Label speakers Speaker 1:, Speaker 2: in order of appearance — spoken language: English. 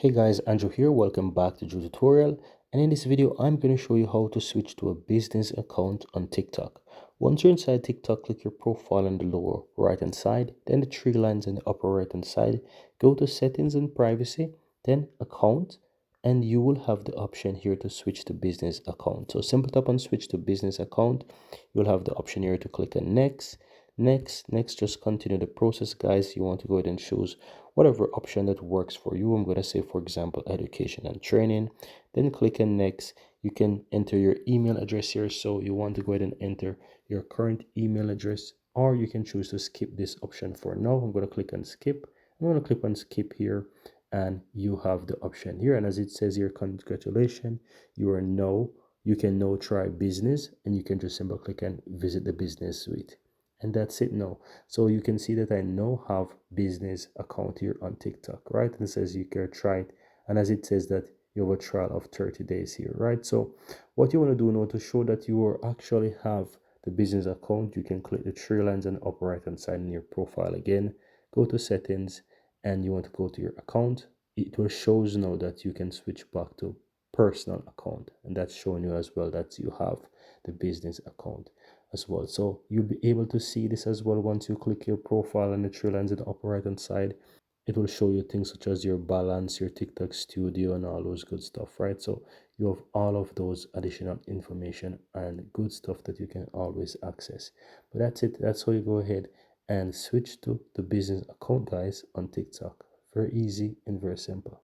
Speaker 1: Hey guys, Andrew here. Welcome back to Drew Tutorial. And in this video, I'm going to show you how to switch to a business account on TikTok. Once you're inside TikTok, click your profile on the lower right hand side, then the three lines in the upper right hand side. Go to settings and privacy, then account, and you will have the option here to switch to business account. So simple tap on switch to business account. You'll have the option here to click on next. Next, just continue the process, guys. You want to go ahead and choose whatever option that works for you. I'm going to say, for example, education and training. Then click on next. You can enter your email address here. So you want to go ahead and enter your current email address, or you can choose to skip this option for now. I'm going to click on skip. I'm going to click on skip here, and you have the option here. And as it says here, congratulations, you can now try business, and you can just simply click and visit the business suite. And that's it now. So you can see that I now have business account here on TikTok, right? And it says you can try it. And as it says that you have a trial of 30 days here, right? So what you want to do now to show that you actually have the business account, you can click the three lines on the upper right hand side in your profile again, go to settings, and you want to go to your account. It will show you now that you can switch back to personal account, and that's showing you as well that you have the business account as well. So you'll be able to see this as well once you click your profile and the three lines in the upper right hand side. It will show you things such as your balance, your TikTok studio, and all those good stuff, right? So you have all of those additional information and good stuff that you can always access. But that's it. That's how you go ahead and switch to the business account, guys, on TikTok. Very easy and very simple.